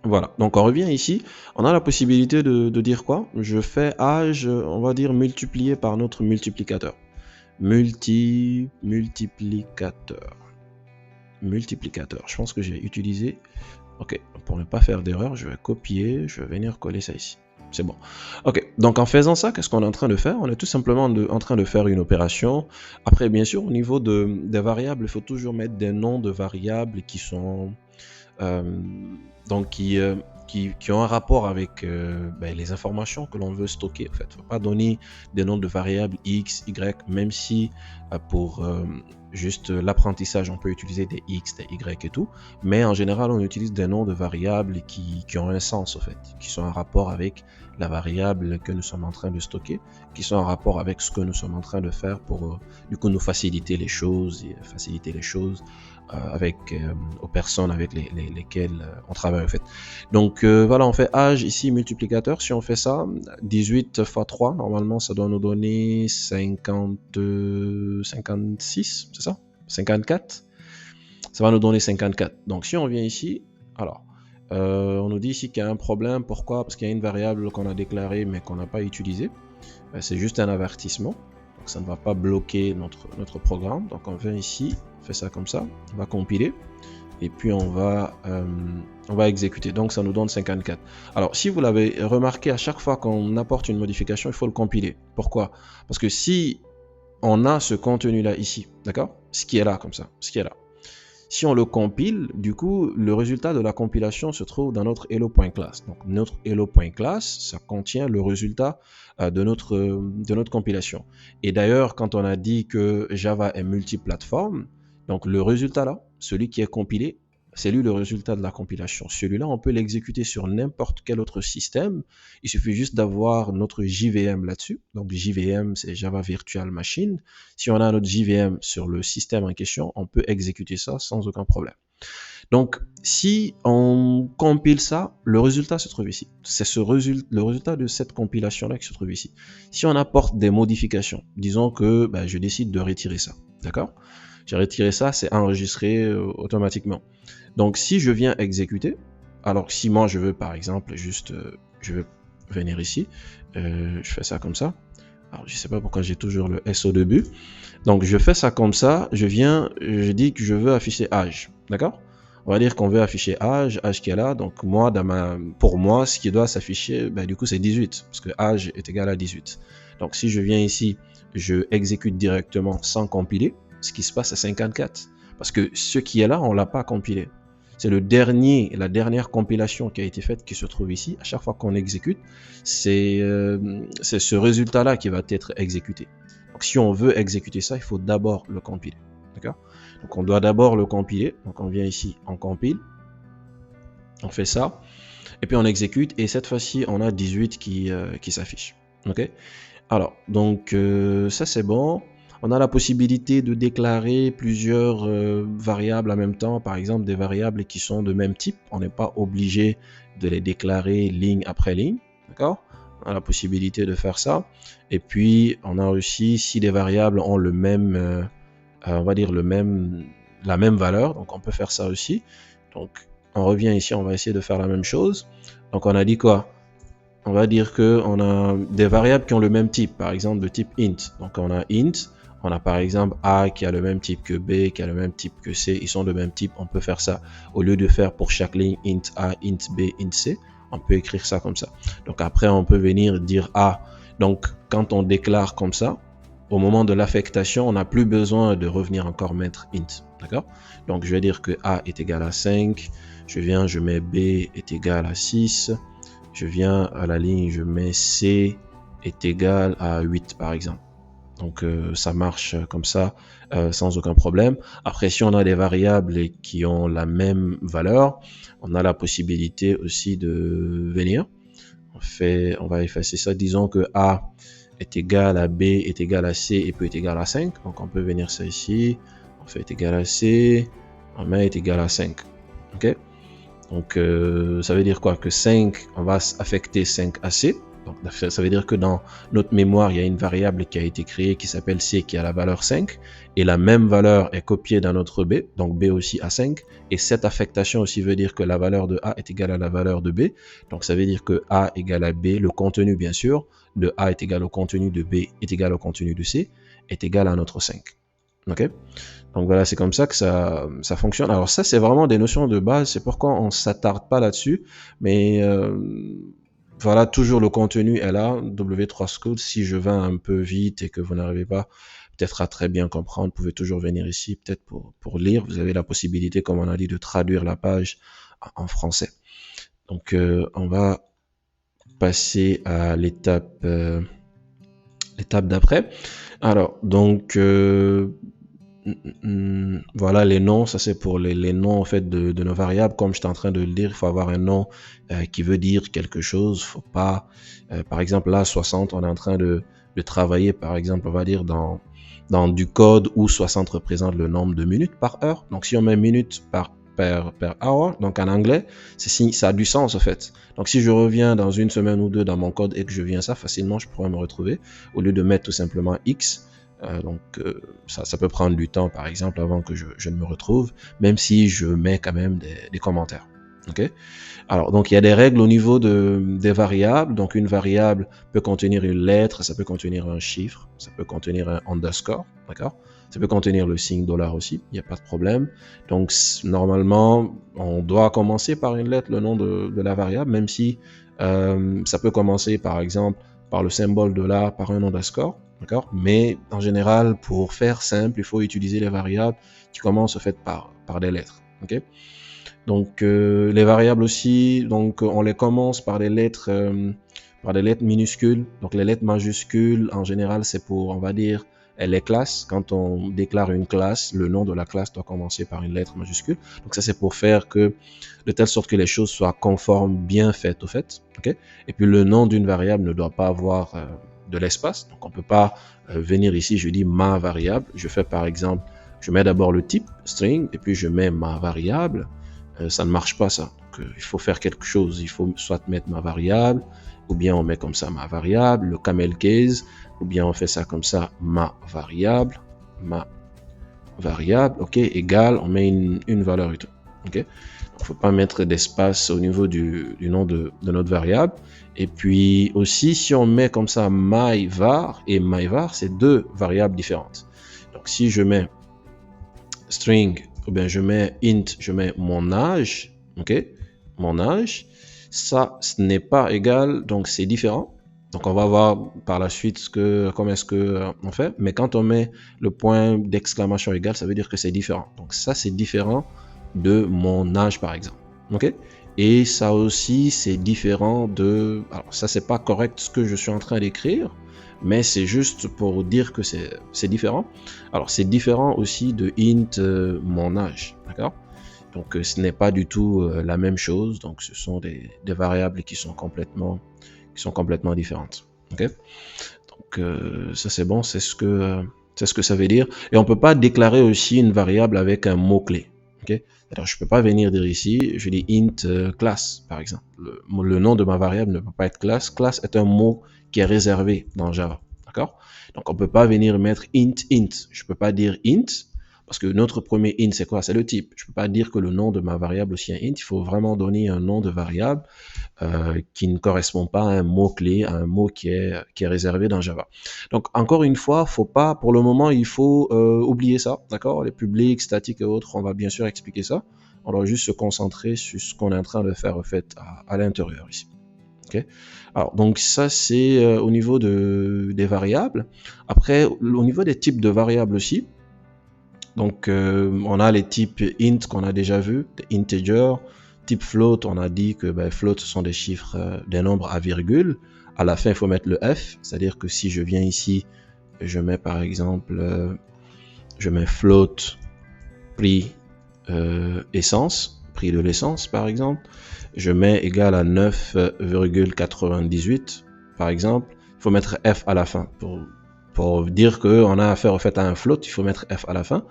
Voilà, donc on revient ici. On a la possibilité de dire quoi? Je fais âge, on va dire multiplié par notre multiplicateur. Multiplicateur. Je pense que j'ai utilisé. Ok, pour ne pas faire d'erreur, je vais copier, je vais venir coller ça ici. C'est bon. Ok, donc en faisant ça, qu'est-ce qu'on est en train de faire? On est tout simplement en train de faire une opération. Après, bien sûr, au niveau des variables, il faut toujours mettre des noms de variables qui sont... donc qui ont un rapport avec les informations que l'on veut stocker. En fait, il ne faut pas donner des noms de variables X, Y, même si pour juste l'apprentissage, on peut utiliser des X, des Y et tout, mais en général, on utilise des noms de variables qui ont un sens, en fait, qui sont en rapport avec la variable que nous sommes en train de stocker, qui sont en rapport avec ce que nous sommes en train de faire pour, du coup, nous faciliter les choses avec aux personnes avec lesquelles on travaille en fait. Donc voilà, on fait âge ici multiplicateur. Si on fait ça, 18 x 3, normalement ça doit nous donner 56, c'est ça? 54. Ça va nous donner 54. Donc si on vient ici, alors on nous dit ici qu'il y a un problème. Pourquoi? Parce qu'il y a une variable qu'on a déclarée mais qu'on n'a pas utilisée. C'est juste un avertissement. Donc ça ne va pas bloquer notre programme. Donc on vient ici, on fait ça comme ça, on va compiler et puis on va exécuter. Donc ça nous donne 54. Alors si vous l'avez remarqué, à chaque fois qu'on apporte une modification, il faut le compiler. Pourquoi? Parce que si on a ce contenu là ici, d'accord, ce qui est là comme ça, ce qui est là, si on le compile, du coup, le résultat de la compilation se trouve dans notre hello.class. Donc, notre hello.class, ça contient le résultat de notre compilation. Et d'ailleurs, quand on a dit que Java est multiplateforme, donc le résultat là, celui qui est compilé, c'est lui le résultat de la compilation. Celui-là, on peut l'exécuter sur n'importe quel autre système. Il suffit juste d'avoir notre JVM là-dessus. Donc JVM, c'est Java Virtual Machine. Si on a notre JVM sur le système en question, on peut exécuter ça sans aucun problème. Donc, si on compile ça, le résultat se trouve ici. C'est le résultat de cette compilation-là qui se trouve ici. Si on apporte des modifications, disons que je décide de retirer ça, d'accord? J'ai retiré ça, c'est enregistré automatiquement. Donc, si je viens exécuter, alors si moi je veux par exemple juste, je vais venir ici, je fais ça comme ça. Alors, je sais pas pourquoi j'ai toujours le S au début. Donc, je fais ça comme ça, je dis que je veux afficher âge, d'accord? On va dire qu'on veut afficher âge qui est là. Donc, moi, pour moi, ce qui doit s'afficher, du coup, c'est 18, parce que âge est égal à 18. Donc, si je viens ici, je exécute directement sans compiler, ce qui se passe à 54. Parce que ce qui est là, on l'a pas compilé. C'est la dernière compilation qui a été faite qui se trouve ici. À chaque fois qu'on exécute, c'est ce résultat-là qui va être exécuté. Donc, si on veut exécuter ça, il faut d'abord le compiler. D'accord? Donc, on doit d'abord le compiler. Donc, on vient ici, on compile. On fait ça. Et puis, on exécute. Et cette fois-ci, on a 18 qui s'affiche. OK? Alors, donc, ça, c'est bon. On a la possibilité de déclarer plusieurs variables en même temps, par exemple des variables qui sont de même type. On n'est pas obligé de les déclarer ligne après ligne, d'accord? On a la possibilité de faire ça. Et puis, on a aussi, si les variables ont le même on va dire la même valeur. Donc on peut faire ça aussi. Donc on revient ici, on va essayer de faire la même chose. Donc on a dit quoi? On va dire que on a des variables qui ont le même type, par exemple de type int. Donc on a int, on a par exemple a qui a le même type que b, qui a le même type que c, ils sont de même type. On peut faire ça au lieu de faire pour chaque ligne int a, int b, int c, on peut écrire ça comme ça. Donc après on peut venir dire a. Donc quand on déclare comme ça, au moment de l'affectation, on n'a plus besoin de revenir encore mettre int, d'accord? Donc je vais dire que a est égal à 5, je mets b est égal à 6, je viens à la ligne, je mets c est égal à 8 par exemple. Donc ça marche comme ça sans aucun problème. Après, si on a des variables qui ont la même valeur, on a la possibilité aussi de venir. On va effacer ça. Disons que a est égal à b est égal à c et peut être égal à 5. Donc on peut venir ça ici. On fait est égal à c, on met est égal à 5. Ok. Donc ça veut dire quoi? Que 5, on va affecter 5 à c. Donc ça veut dire que dans notre mémoire, il y a une variable qui a été créée qui s'appelle c, qui a la valeur 5, et la même valeur est copiée dans notre b, donc b aussi à 5, et cette affectation aussi veut dire que la valeur de a est égale à la valeur de b, donc ça veut dire que a égale à b, le contenu bien sûr, de a est égal au contenu de b est égal au contenu de c, est égal à notre 5. Ok? Donc voilà, c'est comme ça que ça fonctionne. Alors ça, c'est vraiment des notions de base, c'est pourquoi on ne s'attarde pas là-dessus, mais voilà, toujours le contenu est là, W3 School. Si je vais un peu vite et que vous n'arrivez pas peut-être à très bien comprendre, vous pouvez toujours venir ici, peut-être pour lire. Vous avez la possibilité, comme on a dit, de traduire la page en français. Donc, on va passer à l'étape d'après. Alors, donc, voilà les noms, ça c'est pour les noms en fait de nos variables. Comme j'étais en train de le dire, il faut avoir un nom qui veut dire quelque chose. Faut pas, par exemple là 60, on est en train de travailler par exemple, on va dire dans du code où 60 représente le nombre de minutes par heure. Donc si on met minutes per hour, donc en anglais, ça a du sens en fait. Donc si je reviens dans une semaine ou deux dans mon code et que je viens ça, facilement je pourrais me retrouver au lieu de mettre tout simplement x. Donc ça peut prendre du temps par exemple avant que je ne me retrouve, même si je mets quand même des commentaires. Ok. Alors donc il y a des règles au niveau des variables. Donc une variable peut contenir une lettre, ça peut contenir un chiffre, ça peut contenir un underscore, d'accord. Ça peut contenir le signe $ aussi, il n'y a pas de problème. Donc normalement on doit commencer par une lettre le nom de la variable, même si ça peut commencer par exemple par le symbole $, par un underscore. D'accord. Mais en général, pour faire simple, il faut utiliser les variables qui commencent en fait par des lettres. Ok. Donc les variables aussi, donc on les commence par des lettres minuscules. Donc les lettres majuscules, en général, c'est pour, on va dire, les classes. Quand on déclare une classe, le nom de la classe doit commencer par une lettre majuscule. Donc ça, c'est pour faire que, de telle sorte que les choses soient conformes, bien faites au fait. Ok. Et puis le nom d'une variable ne doit pas avoir de l'espace. Donc on peut pas venir ici, je dis ma variable. Je fais par exemple, je mets d'abord le type string et puis je mets ma variable. Ça ne marche pas ça. Donc, il faut faire quelque chose. Il faut soit mettre ma variable, ou bien on met comme ça ma variable, le camel case, ou bien on fait ça comme ça, ma variable, ok, égal, on met une valeur et tout. Ok. Il ne faut pas mettre d'espace au niveau du nom de notre variable. Et puis aussi, si on met comme ça myVar et myVar, c'est deux variables différentes. Donc si je mets string, ou bien je mets int, je mets mon âge, ok, mon âge, ça ce n'est pas égal, donc c'est différent. Donc on va voir par la suite comment est-ce que on fait, mais quand on met le point d'exclamation égal, ça veut dire que c'est différent. Donc ça c'est différent de mon âge par exemple, ok. Et ça aussi c'est différent de, alors ça c'est pas correct ce que je suis en train d'écrire, mais c'est juste pour dire que c'est différent. Alors c'est différent aussi de int mon âge, d'accord. Donc ce n'est pas du tout la même chose. Donc ce sont des variables qui sont complètement différentes. Ok. Donc ça c'est bon, c'est ce que ça veut dire. Et on peut pas déclarer aussi une variable avec un mot clé. Ok. Alors je peux pas venir dire ici, je dis int class par exemple. Le nom de ma variable ne peut pas être class. Class est un mot qui est réservé dans Java, d'accord. Donc on peut pas venir mettre int. Je peux pas dire int Parce que notre premier int, c'est quoi? C'est le type. Je peux pas dire que le nom de ma variable aussi est int. Il faut vraiment donner un nom de variable qui ne correspond pas à un mot-clé, à un mot qui est réservé dans Java. Donc, encore une fois, faut pas, pour le moment, il faut oublier ça, d'accord? Les publics, statiques et autres, on va bien sûr expliquer ça. On doit juste se concentrer sur ce qu'on est en train de faire, en fait, à l'intérieur ici. Okay. Alors, donc ça, c'est au niveau des variables. Après, au niveau des types de variables aussi, donc on a les types int qu'on a déjà vu, integer, type float, on a dit que float, ce sont des chiffres, des nombres à virgule. À la fin, il faut mettre le f, c'est-à-dire que si je viens ici, je mets par exemple, je mets float prix essence, prix de l'essence par exemple, je mets égal à 9,98 par exemple, il faut mettre f à la fin pour dire qu'on a affaire en fait à un float, il faut mettre f à la fin.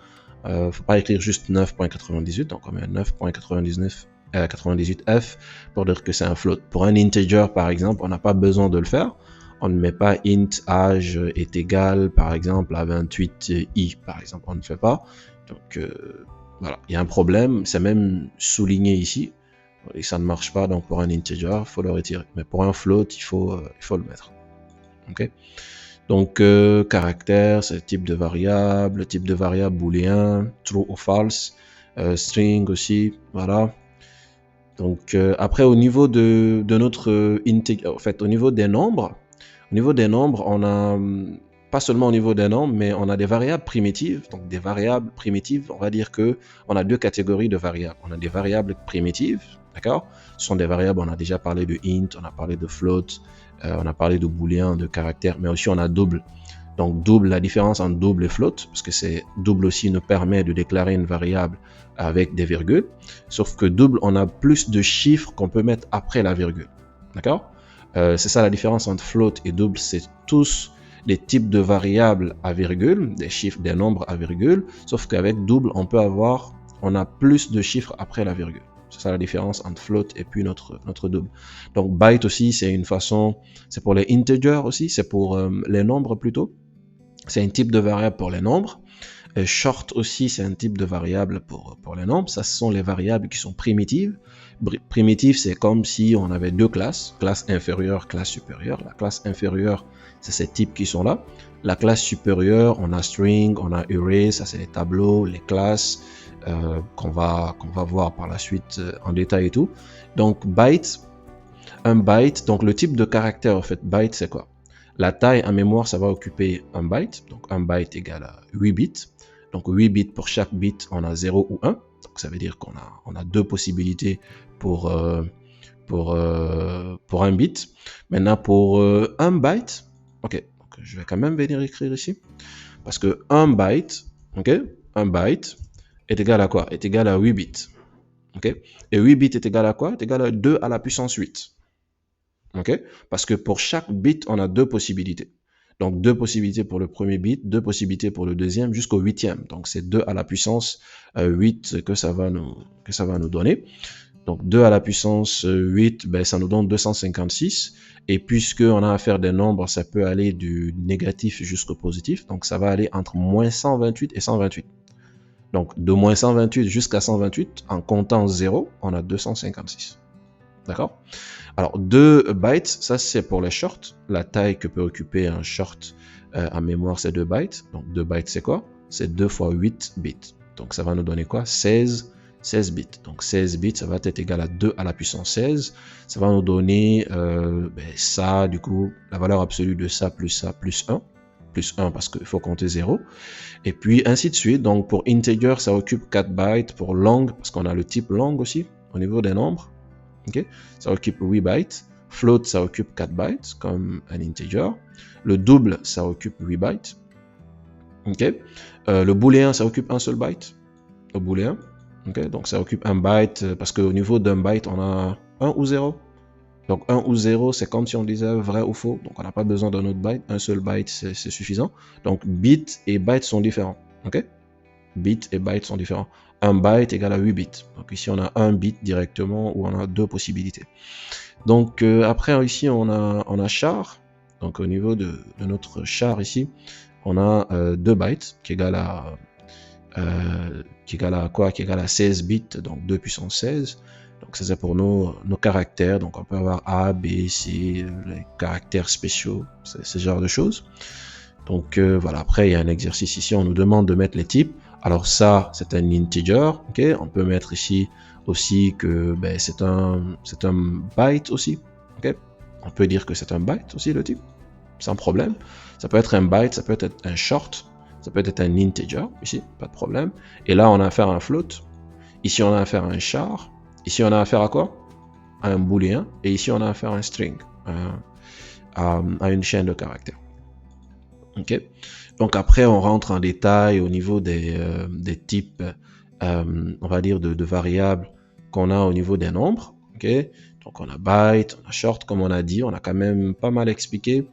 Faut pas écrire juste 9.98, donc on met 9.98f pour dire que c'est un float. Pour un integer par exemple, on n'a pas besoin de le faire. On ne met pas int âge est égal par exemple à 28i par exemple, on ne fait pas. Donc voilà, il y a un problème, c'est même souligné ici et ça ne marche pas. Donc pour un integer, il faut le retirer. Mais pour un float, il faut le mettre. Ok. Donc, caractère, c'est le type de variable booléen, true ou false, string aussi, voilà. Donc, après, au niveau de notre en fait, au niveau des nombres, on a, pas seulement au niveau des nombres, mais on a des variables primitives. Donc, des variables primitives, on va dire que on a deux catégories de variables. On a des variables primitives, d'accord? Ce sont des variables, on a déjà parlé de int, on a parlé de float, on a parlé de booléen, de caractère, mais aussi on a double. Donc double, la différence entre double et float, parce que c'est double aussi nous permet de déclarer une variable avec des virgules, sauf que double, on a plus de chiffres qu'on peut mettre après la virgule. D'accord? C'est ça la différence entre float et double, c'est tous les types de variables à virgule, des chiffres, des nombres à virgule, sauf qu'avec double, on a plus de chiffres après la virgule. C'est ça la différence entre float et puis notre double. Donc byte aussi, c'est une façon, c'est pour les integers aussi, c'est pour les nombres plutôt. C'est un type de variable pour les nombres. Short aussi, c'est un type de variable pour les nombres. Ça, ce sont les variables qui sont primitives. Primitive, c'est comme si on avait deux classes, classe inférieure, classe supérieure. La classe inférieure, c'est ces types qui sont là. La classe supérieure, on a string, on a array, ça c'est les tableaux, les classes qu'on va voir par la suite en détail et tout. Donc byte, un byte, donc le type de caractère en fait, byte c'est quoi? La taille en mémoire, ça va occuper un byte, donc un byte égale à 8 bits. Donc 8 bits pour chaque bit, on a 0 ou 1. Donc ça veut dire qu'on a deux possibilités pour un bit. Maintenant pour un byte, ok, donc je vais quand même venir écrire ici, parce que un byte, ok, un byte est égal à quoi? Est égal à 8 bits. Ok, et 8 bits est égal à quoi? Est égal à 2 à la puissance 8. Ok, parce que pour chaque bit, on a deux possibilités. Donc, deux possibilités pour le premier bit, deux possibilités pour le deuxième, jusqu'au huitième. Donc, c'est 2 à la puissance 8 que ça va nous donner. Donc, 2 à la puissance 8, ça nous donne 256. Et puisque on a à faire des nombres, ça peut aller du négatif jusqu'au positif. Donc, ça va aller entre moins 128 et 128. Donc, de moins 128 jusqu'à 128, en comptant 0, on a 256. D'accord? Alors, 2 bytes, ça c'est pour les shorts. La taille que peut occuper un short en mémoire, c'est 2 bytes. Donc, 2 bytes, c'est quoi? C'est 2 fois 8 bits. Donc, ça va nous donner quoi? 16 bits. Donc, 16 bits, ça va être égal à 2 à la puissance 16. Ça va nous donner ça, du coup, la valeur absolue de ça plus 1. Plus 1 parce qu'il faut compter 0. Et puis, ainsi de suite. Donc, pour integer, ça occupe 4 bytes. Pour long, parce qu'on a le type long aussi, au niveau des nombres. Okay. Ça occupe 8 bytes. Float, ça occupe 4 bytes, comme un integer. Le double, ça occupe 8 bytes. Okay. Le booléen, ça occupe un seul byte. Le booléen. Okay. Donc, ça occupe un byte, parce qu'au niveau d'un byte, on a 1 ou 0. Donc, 1 ou 0, c'est comme si on disait vrai ou faux. Donc, on n'a pas besoin d'un autre byte. Un seul byte, c'est suffisant. Donc, bit et byte sont différents. Okay. Bits et bytes sont différents. Un byte égale à 8 bits. Donc ici, on a un bit directement ou on a deux possibilités. Donc après, ici, on a char. Donc au niveau de notre char ici, on a 2 bytes qui égale à qui égale à quoi? Qui égale à 16 bits, donc 2 puissance 16. Donc ça c'est pour nos caractères, donc on peut avoir A, B, C, les caractères spéciaux, ce genre de choses. Donc voilà, après il y a un exercice ici, on nous demande de mettre les types. Alors ça, c'est un integer, ok. On peut mettre ici aussi que ben, c'est un byte aussi, ok. On peut dire que c'est un byte aussi le type, sans problème. Ça peut être un byte, ça peut être un short, ça peut être un integer ici, pas de problème. Et là, on a affaire à un float. Ici, on a affaire à un char. Ici, on a affaire à quoi? À un booléen. Et ici, on a affaire à un string, à une chaîne de caractères. Ok. Donc après, on rentre en détail au niveau des types, on va dire, de variables qu'on a au niveau des nombres. Ok. Donc on a byte, on a short, comme on a dit, on a quand même pas mal expliqué.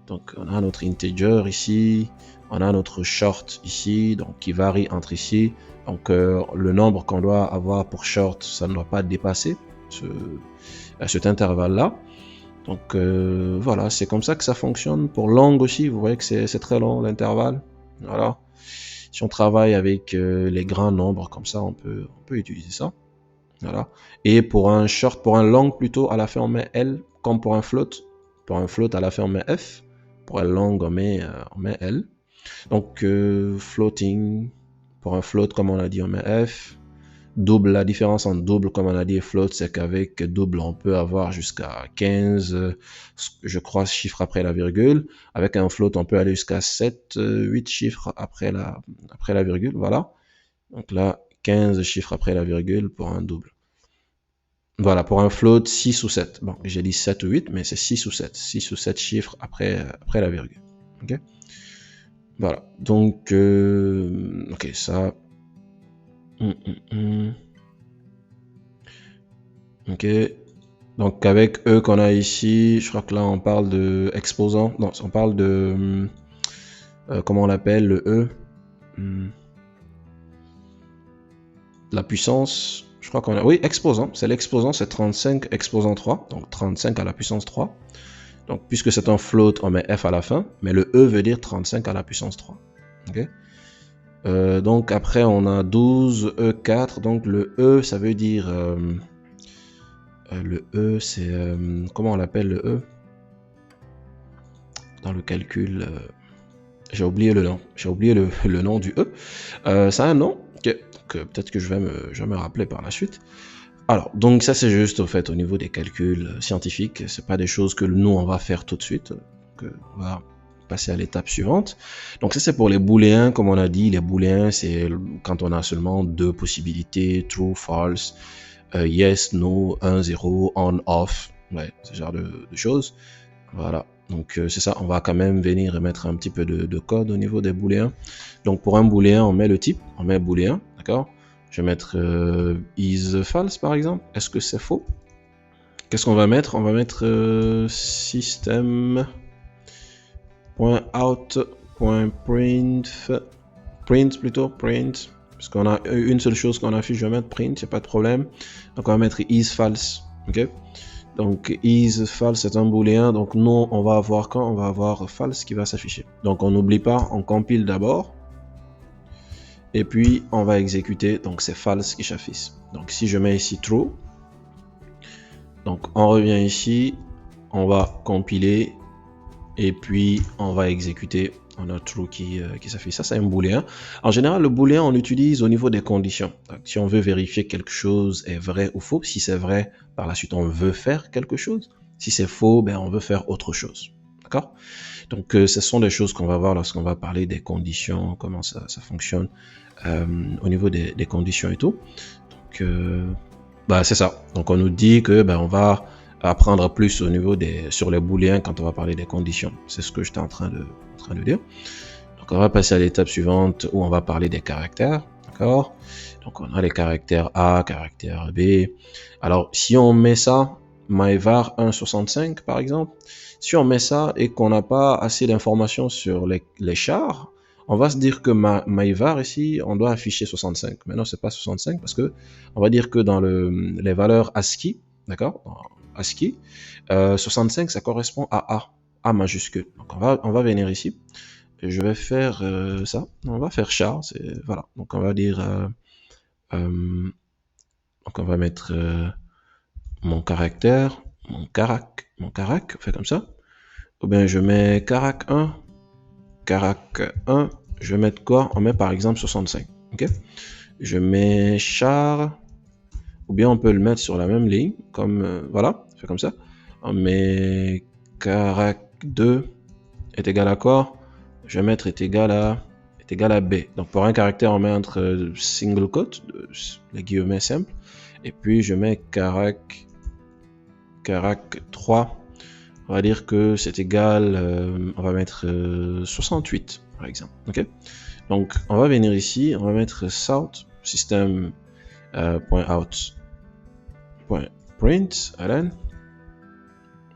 Donc on a notre integer ici, on a notre short ici, donc qui varie entre ici. Donc le nombre qu'on doit avoir pour short, ça ne doit pas dépasser cet intervalle-là. Donc voilà, c'est comme ça que ça fonctionne. Pour long aussi, vous voyez que c'est très long l'intervalle. Voilà. Si on travaille avec les grands nombres comme ça, on peut utiliser ça. Voilà. Et pour un short, pour un long plutôt, à la fin on met L, comme pour un float. Pour un float, à la fin on met F. Pour un long, on met L. Donc floating, pour un float, comme on a dit, on met F. Double, la différence entre double, comme on a dit, et float, c'est qu'avec double, on peut avoir jusqu'à 15, je crois, chiffres après la virgule. Avec un float, on peut aller jusqu'à 7, 8 chiffres après la virgule, voilà. Donc là, 15 chiffres après la virgule pour un double. Voilà, pour un float, 6 ou 7. Bon, j'ai dit 7 ou 8, mais c'est 6 ou 7. 6 ou 7 chiffres après la virgule. Ok. Voilà, donc, ok, ça... Ok, donc avec E qu'on a ici, je crois que là on parle de exposant, non, on parle de, comment on l'appelle, le E, la puissance, je crois qu'on a, oui, exposant, c'est l'exposant, c'est 35 exposant 3, donc 35 à la puissance 3. Donc puisque c'est un float, on met F à la fin, mais le E veut dire 35 à la puissance 3. Ok. Donc après on a 12 E4, donc le E ça veut dire... le E, c'est... comment on l'appelle le E? Dans le calcul... j'ai oublié le nom. J'ai oublié le nom du E. Ça a un nom que peut-être que je vais me rappeler par la suite. Alors, donc ça c'est juste au fait au niveau des calculs scientifiques. C'est pas des choses que nous on va faire tout de suite. Donc, on va passer à l'étape suivante. Donc ça c'est pour les booléens, comme on a dit. Les booléens, c'est quand on a seulement deux possibilités, true, false. Yes, no, 1, 0, on, off, ouais, ce genre de choses. Voilà, donc c'est ça, on va quand même venir mettre un petit peu de code au niveau des booléens. Donc pour un booléen, on met le type, on met booléen, d'accord. Je vais mettre is false par exemple. Est-ce que c'est faux? Qu'est-ce qu'on va mettre? On va mettre system.out.print, print, parce qu'on a une seule chose qu'on affiche, je vais mettre print, il n'y a pas de problème. Donc on va mettre is false, ok. Donc is false c'est un booléen, donc nous on va avoir quand? On va avoir false qui va s'afficher. Donc on n'oublie pas, on compile d'abord, et puis on va exécuter, donc c'est false qui s'affiche. Donc si je mets ici true, donc on revient ici, on va compiler, et puis on va exécuter. On a true qui s'affiche. Ça, c'est un booléen. En général, le booléen, on l'utilise au niveau des conditions. Donc, si on veut vérifier que quelque chose est vrai ou faux, si c'est vrai, par la suite, on veut faire quelque chose. Si c'est faux, ben, on veut faire autre chose. D'accord? Donc, ce sont des choses qu'on va voir lorsqu'on va parler des conditions, comment ça fonctionne au niveau des conditions et tout. Donc, bah, c'est ça. Donc, on nous dit que ben, on va apprendre plus au niveau sur les booléens quand on va parler des conditions. C'est ce que j'étais en train de dire. Donc on va passer à l'étape suivante où on va parler des caractères. D'accord? Donc on a les caractères A, caractère B. Alors si on met ça, myvar 1.65 par exemple, si on met ça et qu'on n'a pas assez d'informations sur les chars, on va se dire que myvar ici, on doit afficher 65. Mais non, c'est pas 65 parce que on va dire que dans les valeurs ASCII, d'accord, ASCII, 65 ça correspond à A majuscule. Donc on va venir ici, et je vais faire ça. On va faire char, voilà. Donc on va dire, donc on va mettre mon caractère, mon carac, on fait comme ça. Ou bien je mets carac 1, je vais mettre quoi? On met par exemple 65, ok? Je mets char, ou bien on peut le mettre sur la même ligne, comme, voilà, on fait comme ça. On met carac 2 est égal à quoi? Je vais mettre est égal à B. Donc pour un caractère, on met entre single quote, les guillemets simples, et puis je mets carac 3. On va dire que c'est égal, on va mettre 68 par exemple. Ok. Donc on va venir ici, on va mettre south system .out .print ln.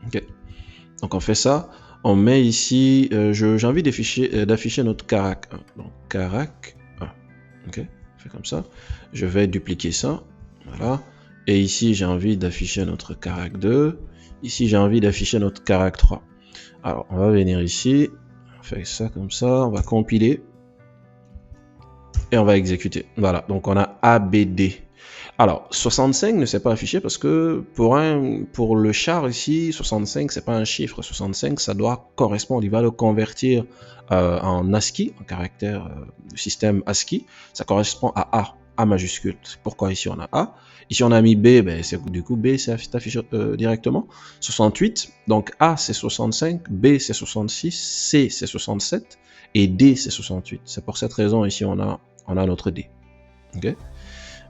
Ok. Donc on fait ça. On met ici, j'ai envie d'afficher notre carac 1. Donc carac 1. Ok. On fait comme ça. Je vais dupliquer ça. Voilà. Et ici j'ai envie d'afficher notre carac 2. Ici j'ai envie d'afficher notre carac 3. Alors on va venir ici. On fait ça comme ça. On va compiler. Et on va exécuter. Voilà. Donc on a ABD. Alors, 65 ne s'est pas affiché parce que pour le char ici, 65 c'est pas un chiffre. 65 ça doit correspondre, il va le convertir en ASCII, en caractère du système ASCII. Ça correspond à A majuscule. C'est pourquoi ici on a A. Ici on a mis B, ben du coup B c'est affiché directement. 68, donc A c'est 65, B c'est 66, C c'est 67 et D c'est 68. C'est pour cette raison ici on a notre D. Ok.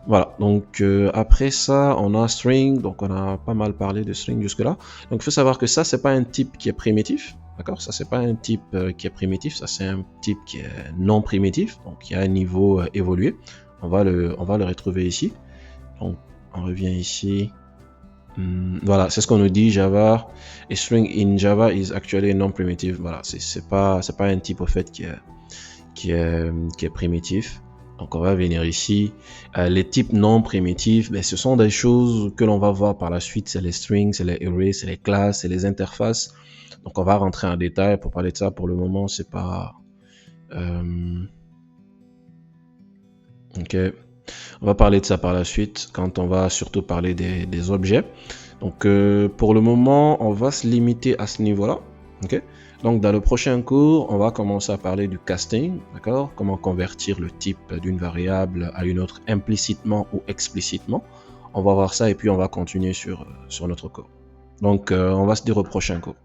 Voilà, donc après ça, on a string, donc on a pas mal parlé de string jusque-là. Donc il faut savoir que ça, c'est pas un type qui est primitif, d'accord? Ça, c'est pas un type qui est primitif, ça c'est un type qui est non primitif, donc qui a un niveau évolué. On va le retrouver ici. Donc on revient ici. Voilà, c'est ce qu'on nous dit, Java, a string in Java is actually non-primitive. Voilà, c'est pas un type au fait qui est primitif. Donc on va venir ici. Les types non primitifs, ben, ce sont des choses que l'on va voir par la suite. C'est les strings, c'est les arrays, c'est les classes, c'est les interfaces. Donc on va rentrer en détail pour parler de ça. Pour le moment, c'est pas... Ok. On va parler de ça par la suite quand on va surtout parler des objets. Donc pour le moment, on va se limiter à ce niveau-là. Ok. Donc dans le prochain cours, on va commencer à parler du casting, d'accord? Comment convertir le type d'une variable à une autre implicitement ou explicitement. On va voir ça et puis on va continuer sur notre cours. Donc on va se dire au prochain cours.